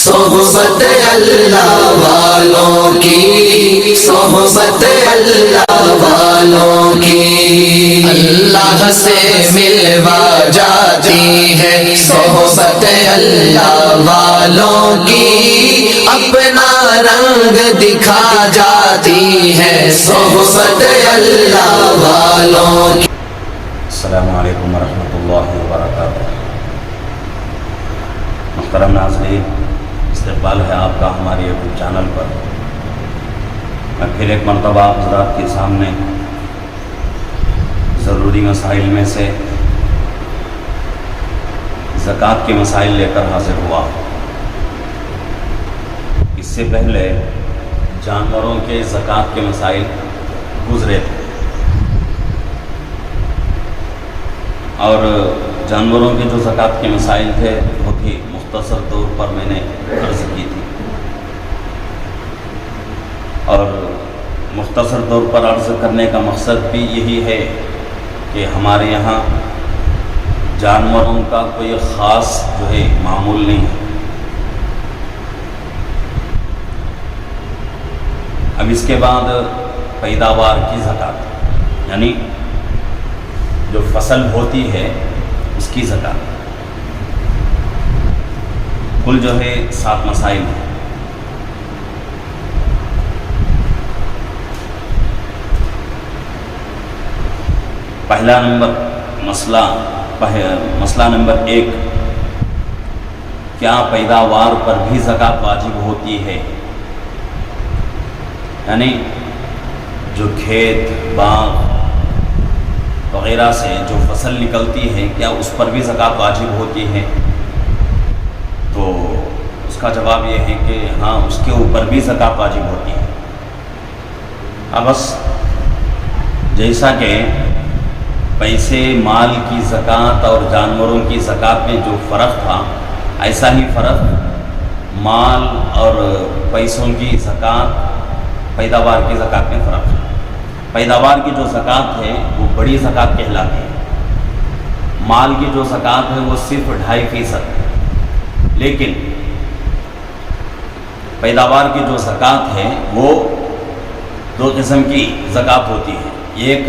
صحبت اللہ والوں کی، صحبت اللہ والوں کی اللہ سے ملوا جاتی ہے، صحبت اللہ والوں کی اپنا رنگ دکھا جاتی ہے، صحبت اللہ والوں کی۔ السلام علیکم ورحمۃ اللہ وبرکاتہ۔ محترم ناظرین، استقبال ہے آپ کا ہمارے یوٹیوب چینل پر۔ میں پھر ایک مرتبہ آپ حضرات کے سامنے ضروری مسائل میں سے زکوٰۃ کے مسائل لے کر حاضر ہوا۔ اس سے پہلے جانوروں کے زکوٰۃ کے مسائل گزرے تھے، اور جانوروں کے جو زکوٰۃ کے مسائل تھے بہت ہی مختصر طور پر میں نے عرض کی تھی، اور مختصر طور پر عرض کرنے کا مقصد بھی یہی ہے کہ ہمارے یہاں جانوروں کا کوئی خاص جو ہے معمول نہیں ہے۔ اب اس کے بعد پیداوار کی زکوٰۃ، یعنی جو فصل ہوتی ہے اس کی زکوٰۃ، کل جو ہے 7 مسائل ہیں۔ پہلا مسئلہ نمبر 1، کیا پیداوار پر بھی زکوٰۃ واجب ہوتی ہے؟ یعنی جو کھیت باغ وغیرہ سے جو فصل نکلتی ہے کیا اس پر بھی زکوٰۃ واجب ہوتی ہے؟ تو اس کا جواب یہ ہے کہ ہاں، اس کے اوپر بھی زکوٰۃ واجب ہوتی ہے۔ اب بس جیسا کہ پیسے مال کی زکوٰۃ اور جانوروں کی زکوٰۃ میں جو فرق تھا، ایسا ہی فرق مال اور پیسوں کی زکوٰۃ پیداوار کی زکوٰۃ میں فرق ہے۔ پیداوار کی جو زکوٰۃ ہے وہ بڑی زکوٰۃ کہلاتی ہے، مال کی جو زکوٰۃ ہے وہ صرف 2.5%، لیکن پیداوار کی جو زکوٰۃ ہے وہ 2 قسم کی زکوٰۃ ہوتی ہے، ایک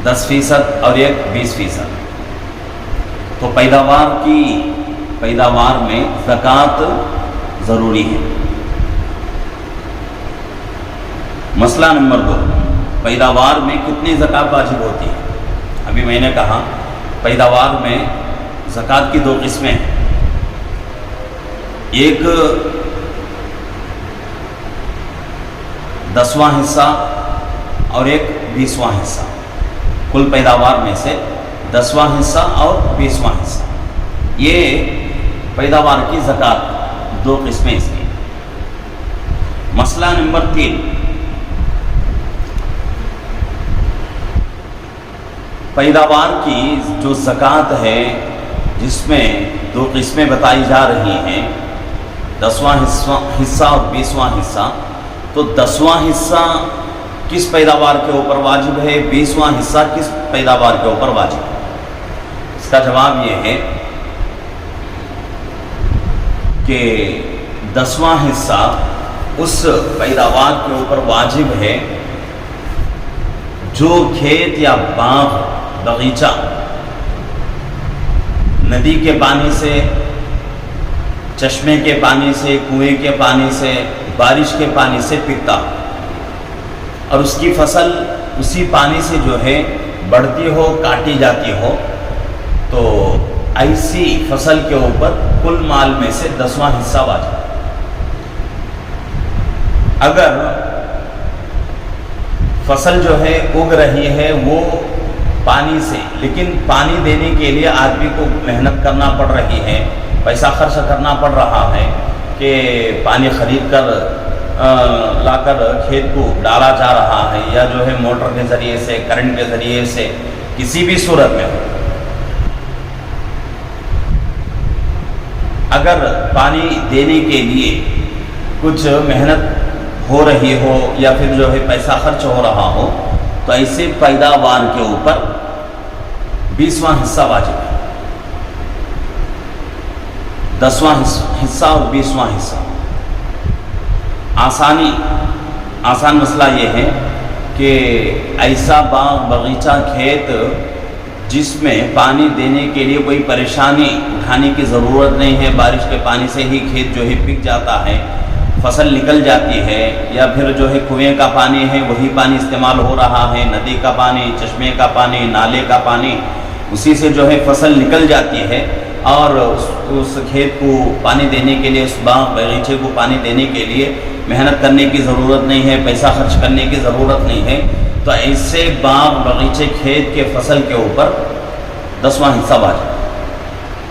10% اور ایک 20%۔ تو پیداوار میں زکوٰۃ ضروری ہے۔ مسئلہ نمبر 2، پیداوار میں کتنی زکوٰۃ واجب ہوتی ہے؟ ابھی میں نے کہا پیداوار میں زکوٰۃ کی 2 قسمیں ہیں، ایک 10واں حصہ اور ایک 20واں حصہ، کل پیداوار میں سے 10واں حصہ اور 20واں حصہ، یہ پیداوار کی زکوٰۃ 2 قسمیں اس کی۔ مسئلہ نمبر 3، پیداوار کی جو زکوٰۃ ہے جس میں 2 قسمیں بتائی جا رہی ہیں، 10واں حصہ اور 20واں حصہ، تو 10واں حصہ کس پیداوار کے اوپر واجب ہے، 20واں حصہ کس پیداوار کے اوپر واجب ہے؟ اس کا جواب یہ ہے کہ 10واں حصہ اس پیداوار کے اوپر واجب ہے جو کھیت یا باغ باغیچہ ندی کے پانی سے، چشمے کے پانی سے، کنویں کے پانی سے، بارش کے پانی سے پکتا، اور اس کی فصل اسی پانی سے جو ہے بڑھتی ہو، کاٹی جاتی ہو، تو ایسی فصل کے اوپر کل مال میں سے 10واں حصہ واجب۔ اگر فصل جو ہے اگ رہی ہے وہ پانی سے، لیکن پانی دینے کے لیے آدمی کو محنت کرنا پڑ رہی ہے، پیسہ خرچ کرنا پڑ رہا ہے کہ پانی خرید کر لا کر کھیت کو ڈالا جا رہا ہے، یا جو ہے موٹر کے ذریعے سے، کرنٹ کے ذریعے سے، کسی بھی صورت میں اگر پانی دینے کے لیے کچھ محنت ہو رہی ہو یا پھر جو ہے پیسہ خرچ ہو رہا ہو، تو ایسے پیداوار کے اوپر 20واں حصہ واجب ہے۔ 10वां हिस्सा और 20वां हिस्सा। आसान मसला ये है कि ऐसा बाग बगीचा खेत जिसमें पानी देने के लिए कोई परेशानी उठाने की ज़रूरत नहीं है, बारिश के पानी से ही खेत जो है पिक जाता है, फसल निकल जाती है, या फिर जो है कुएं का पानी है वही पानी इस्तेमाल हो रहा है, नदी का पानी, चश्मे का पानी, नाले का पानी, उसी से जो है फसल निकल जाती है और उस खेत को पानी देने के लिए, उस बाग बगीचे को पानी देने के लिए मेहनत करने की ज़रूरत नहीं है, पैसा खर्च करने की ज़रूरत नहीं है, तो ऐसे बाग बगीचे खेत के फसल के ऊपर 10वां हिस्सा वाजिब।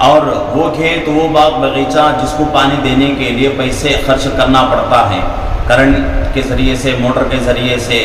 और वो खेत, वो बाग बगीचा जिसको पानी देने के लिए पैसे खर्च करना पड़ता है, करंट के ज़रिए से, मोटर के ज़रिए से,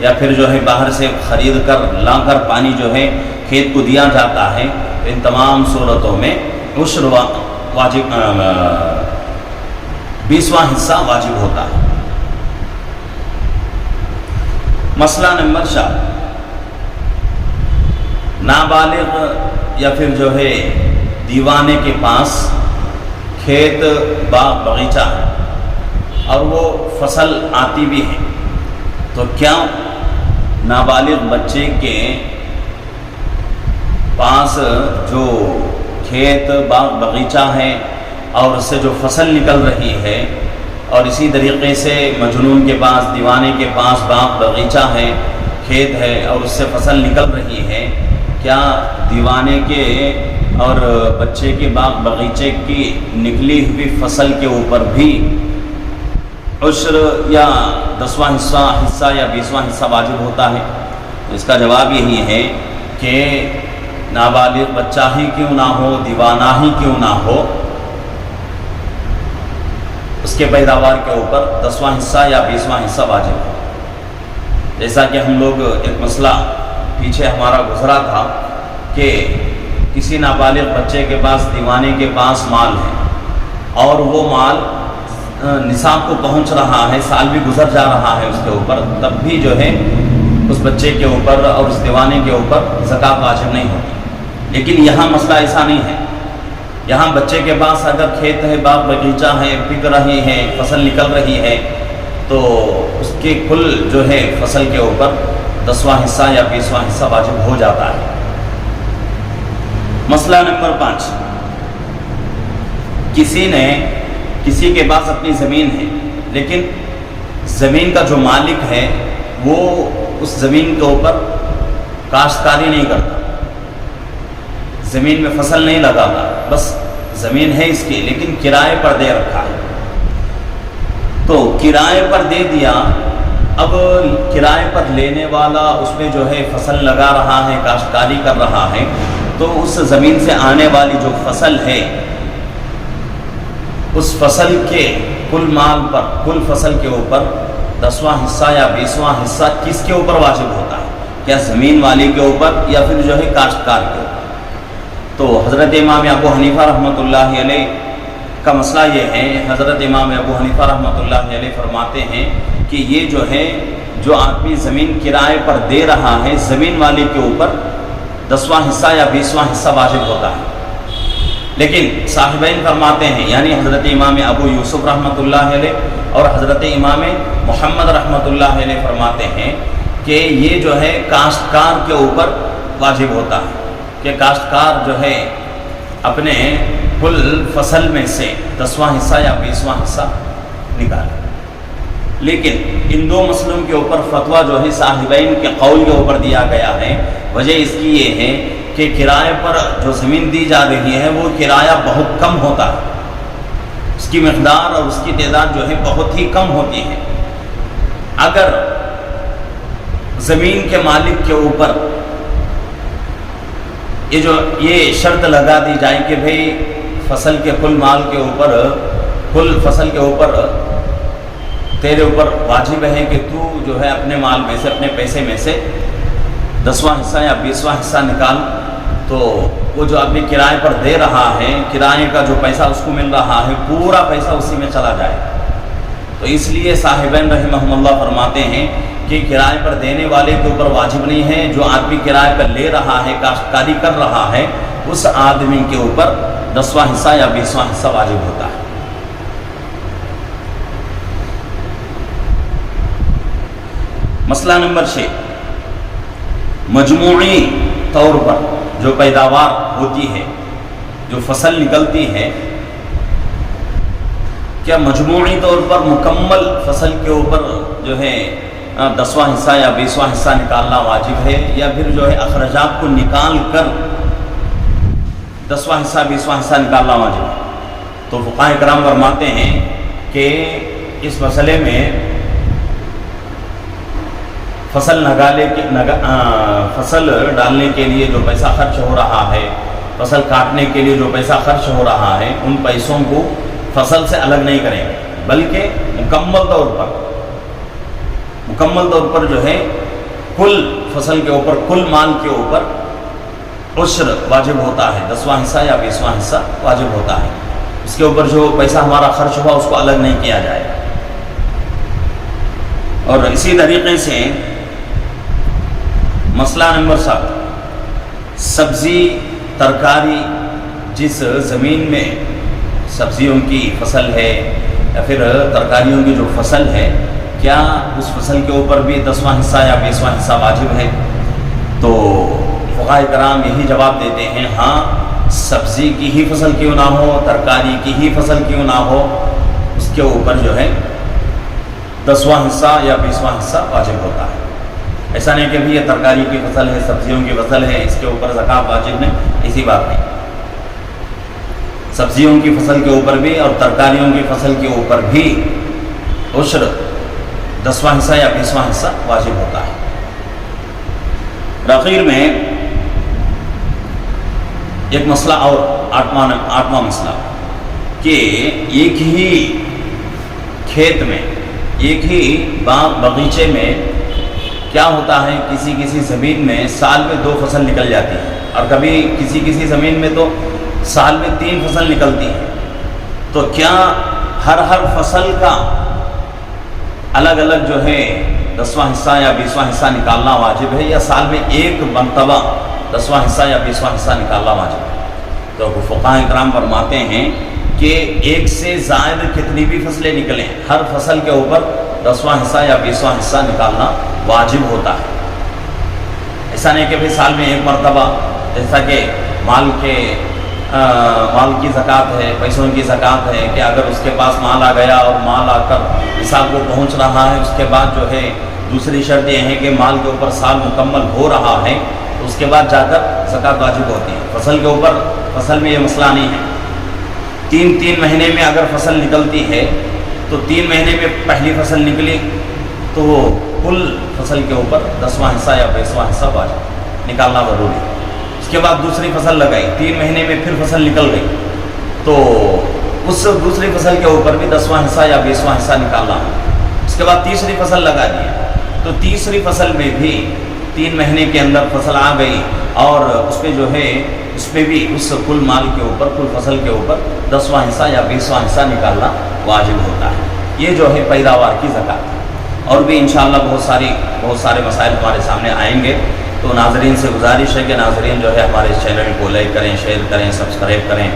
या फिर जो है बाहर से ख़रीद कर लाकर पानी जो है खेत को दिया जाता है, इन तमाम सूरतों में उश्र वाजिब, 20वां हिस्सा वाजिब होता है। मसला नंबर 4, नाबालिग या फिर जो है दीवाने के पास खेत बाग बगीचा है और वो फसल आती भी है, तो क्या नाबालिग बच्चे के पास जो खेत बाग बगीचा है और उससे जो फसल निकल रही है, और इसी तरीके से मजनून के पास, दीवाने के पास बाग बगीचा है, खेत है और उससे फसल निकल रही है, क्या दीवाने के और बच्चे के बाग बगीचे की निकली हुई फसल के ऊपर भी उश्र या 10वां हिस्सा या 20वां हिस्सा वाजिब होता है? इसका जवाब यही है कि नाबालिग बच्चा ही क्यों ना हो, दीवाना ही क्यों ना हो, उसके पैदावार के ऊपर 10वां हिस्सा या 20वां हिस्सा वाजिब है। जैसा कि हम लोग एक मसला पीछे हमारा गुजरा था कि किसी नाबालिग बच्चे के पास, दीवाने के पास माल है और वो माल निसाब को पहुंच रहा है, साल भी गुजर जा रहा है उसके ऊपर, तब भी जो है उस बच्चे के ऊपर और उस दीवाने के ऊपर ज़कात वाजिब नहीं होती। लेकिन यहाँ मसला ऐसा नहीं है। यहाँ बच्चे के पास अगर खेत है, बाग बगीचा है, पिक रही है, फसल निकल रही है, तो उसके कुल जो है फसल के ऊपर 10वां हिस्सा या 20वां हिस्सा वाजिब हो जाता है। मसला नंबर 5, किसी के पास अपनी ज़मीन है, लेकिन ज़मीन का जो मालिक है वो उस ज़मीन के ऊपर काश्तकारी नहीं करता, ज़मीन में फसल नहीं लगाता, बस ज़मीन है इसकी लेकिन किराए पर दे रखा है। तो किराए पर दे दिया, अब किराए पर लेने वाला उसमें जो है फसल लगा रहा है, काश्तकारी कर रहा है, तो उस ज़मीन से आने वाली जो फसल है, उस फसल के कुल माल पर, कुल फसल के ऊपर 10वां हिस्सा या 20वां हिस्सा किसके ऊपर वाजिब होता है? क्या ज़मीन वाले के ऊपर या फिर जो है काश्तकार के ऊपर? तो हज़रत इमाम अबू हनीफा रहमतुल्लाहि अलैह का मसला ये है, हज़रत इमाम अबू हनीफा रहमतुल्लाहि अलैह फरमाते हैं कि ये जो है, जो आदमी ज़मीन किराए पर दे रहा है, ज़मीन वाले के ऊपर 10वां हिस्सा या 20वां हिस्सा वाजिब होता है। लेकिन साहिबैन फरमाते हैं, यानी हज़रत इमाम अबू यूसुफ रहमतुल्लाहि अलैह और हज़रत इमाम मोहम्मद रहमतुल्लाहि अलैह फरमाते हैं कि ये जो है काश्तकार के ऊपर वाजिब होता है कि काश्तकार जो है अपने कुल फसल में से 10वां हिस्सा या 20वां हिस्सा निकाले। लेकिन इन दो मसलों के ऊपर फतवा जो है साहिबैन के कौल के ऊपर दिया गया है। वजह इसकी ये है कि किराए पर जो ज़मीन दी जा रही है वो किराया बहुत कम होता है, उसकी मकदार और उसकी तादाद जो है बहुत ही कम होती है। अगर ज़मीन के मालिक के ऊपर ये शर्त लगा दी जाए कि भाई फसल के कुल माल के ऊपर, कुल फसल के ऊपर तेरे ऊपर वाजिब है कि तू जो है अपने माल में से, अपने पैसे में से 10वां हिस्सा या 20वां हिस्सा निकाल, तो वो जो आदमी किराए पर दे रहा है, किराए का जो पैसा उसको मिल रहा है, पूरा पैसा उसी में चला जाए। तो इसलिए साहिबैन रहमहुल्लाह फरमाते हैं कि किराए पर देने वाले के ऊपर वाजिब नहीं है, जो आदमी किराए पर ले रहा है, काश्तकारी कर रहा है, उस आदमी के ऊपर 10वां हिस्सा या 20वां हिस्सा वाजिब होता है। मसला नंबर 6, मजमूई तौर पर जो पैदावार होती है, जो फसल निकलती है, क्या मजमूई तौर पर मुकम्मल फसल के ऊपर जो है 10वां हिस्सा या 20वां हिस्सा निकालना वाजिब है, या फिर जो है अखराजात को निकाल कर 10वां हिस्सा 20वां हिस्सा निकालना वाजिब है। तो फुक़ाहे किराम फरमाते हैं कि इस मसले में फसल डालने के लिए जो पैसा खर्च हो रहा है, फसल काटने के लिए जो पैसा खर्च हो रहा है, उन पैसों को फसल से अलग नहीं करेंगे, बल्कि मुकम्मल तौर पर जो है कुल फसल के ऊपर, कुल माल के ऊपर उश्र वाजिब होता है। 10वां हिस्सा या 20वां हिस्सा वाजिब होता है। इसके ऊपर जो पैसा हमारा खर्च हुआ उसको अलग नहीं किया जाएगा। और इसी तरीके से मसला नंबर 7, सब्जी तरकारी, जिस ज़मीन में सब्जियों की फसल है या फिर तरकारियों की जो फसल है, क्या उस फसल के ऊपर भी 10वां हिस्सा या 20वां हिस्सा वाजिब है? तो फुक़ाहे किराम यही जवाब देते हैं, हाँ, सब्ज़ी की ही फसल क्यों ना हो, तरकारी की ही फसल क्यों ना हो, उसके ऊपर जो है 10वां हिस्सा या 20वां हिस्सा वाजिब होता है। ऐसा नहीं कि भी ये तरकारी की फसल है, सब्जियों की फसल है, इसके ऊपर ज़कात वाजिब नहीं, ऐसी बात नहीं। सब्जियों की फसल के ऊपर भी और तरकारियों की फसल के ऊपर भी उश्र 10वां हिस्सा या 20वां हिस्सा वाजिब होता है। आखिर में एक मसला और, आठवां मसला, कि एक ही खेत में, एक ही बाग बगीचे में क्या होता है, किसी ज़मीन में साल में 2 फसल निकल जाती है, और कभी किसी ज़मीन में तो साल में 3 फसल निकलती है। तो क्या हर फसल का अलग अलग जो है 10वां हिस्सा या 20वां हिस्सा निकालना वाजिब है, या साल में एक मरतबा 10वां हिस्सा या 20वां हिस्सा निकालना वाजिब है? तो फुक़ाहे किराम फरमाते हैं कि एक से ज़ायद कितनी भी फसलें निकलें, हर फसल के ऊपर 10वां हिस्सा या 20वां हिस्सा निकालना वाजिब होता है। ऐसा नहीं कि भाई साल में एक मरतबा, जैसा कि माल की ज़कात है, पैसों की ज़कात है, कि अगर उसके पास माल आ गया और माल आकर निसाब को पहुंच रहा है, उसके बाद जो है दूसरी शर्त यह है कि माल के ऊपर साल मुकम्मल हो रहा है, तो उसके बाद जाकर ज़कात वाजिब होती है। फसल के ऊपर, फसल में ये मसला नहीं है। 3 महीने में अगर फसल निकलती है तो 3 महीने में पहली फसल निकली तो वो कुल फसल के ऊपर 10वां हिस्सा या 20वां हिस्सा वाजिब निकालना ज़रूरी है। उसके बाद दूसरी फसल लगाई, 3 महीने में फिर फसल निकल गई, तो उस दूसरी फसल के ऊपर भी 10वां हिस्सा या 20वां हिस्सा निकालना है। उसके बाद तीसरी फसल लगा दी, तो तीसरी फसल में भी 3 महीने के अंदर फसल आ गई, और उसमें जो है उसमें भी उस कुल माल के ऊपर, कुल फसल के ऊपर 10वां हिस्सा या 20वां हिस्सा निकालना वाजिब होता है। ये जो है पैदावार की ज़कात। और भी इंशाअल्लाह बहुत सारे मसाइल हमारे सामने आएंगे। तो नाज़रीन से गुजारिश है कि नाज़रीन जो है हमारे इस चैनल को लाइक करें, शेयर करें, सब्सक्राइब करें,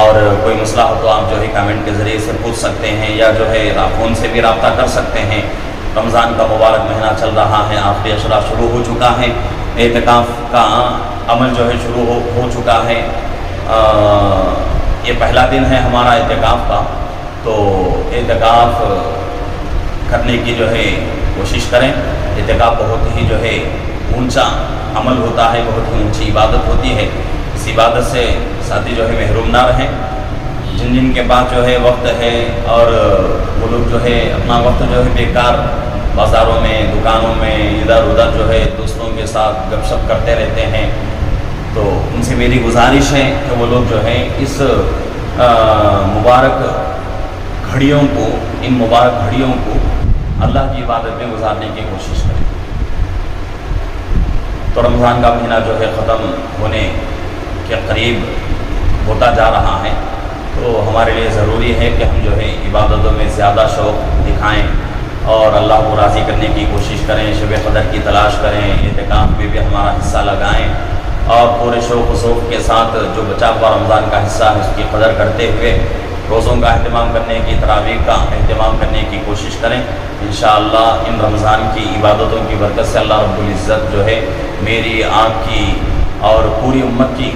और कोई मसला हो तो आप जो है कमेंट के ज़रिए से पूछ सकते हैं, या जो है आप फ़ोन से भी रब्ता कर सकते हैं। रमज़ान का मुबारक महीना चल रहा है, आखिरी अशरा शुरू हो चुका है, एतिकाफ़ का अमल जो है शुरू हो चुका है। ये पहला दिन है हमारा एतिकाफ़ का, तो एतिकाफ़ करने की जो है कोशिश करें। एतिकाफ़ बहुत ही जो है ऊंचा अमल होता है, बहुत ही ऊंची इबादत होती है। इस इबादत से साथी जो है महरूम ना रहें। जिन के पास जो है वक्त है और वो लोग जो है अपना वक्त जो है बेकार बाज़ारों में, दुकानों में, इधर उधर जो है दोस्तों के साथ गपशप करते रहते हैं, तो उनसे मेरी गुजारिश है कि वो लोग जो है इस मुबारक घड़ियों को, इन मुबारक घड़ियों को अल्लाह की इबादत में गुजारने की कोशिश करें। तो रमज़ान का महीना जो है ख़त्म होने के करीब होता जा रहा है, तो हमारे लिए ज़रूरी है कि हम जो है इबादतों में ज़्यादा शौक़ दिखाएं और अल्लाह को राज़ी करने की कोशिश करें, शब क़दर की तलाश करें, एतिकाफ़ में भी हमारा हिस्सा लगाएं, اور پورے شوق و ذوق کے ساتھ جو بچا ہوا رمضان کا حصہ ہے اس کی قدر کرتے ہوئے روزوں کا اہتمام کرنے کی، تراویح کا اہتمام کرنے کی کوشش کریں۔ انشاءاللہ ان رمضان کی عبادتوں کی برکت سے اللہ رب العزت جو ہے میری، آپ کی اور پوری امت کی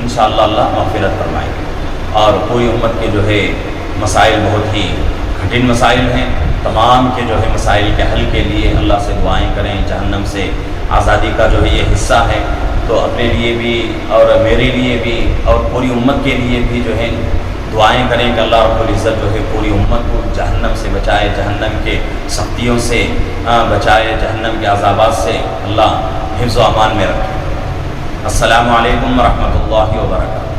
انشاءاللہ اللہ مغفرت فرمائے گے۔ اور پوری امت کے جو ہے مسائل بہت ہی کٹھن مسائل ہیں، تمام کے جو ہے مسائل کے حل کے لیے اللہ سے دعائیں کریں۔ جہنم سے آزادی کا جو ہے یہ حصہ ہے، تو اپنے لیے بھی اور میرے لیے بھی اور پوری امت کے لیے بھی جو ہے دعائیں کریں کہ اللہ رب العزت جو ہے پوری امت کو جہنم سے بچائے، جہنم کے سختیوں سے بچائے، جہنم کے عذابات سے اللہ حفظ و امان میں رکھے۔ السلام علیکم ورحمۃ اللہ وبرکاتہ۔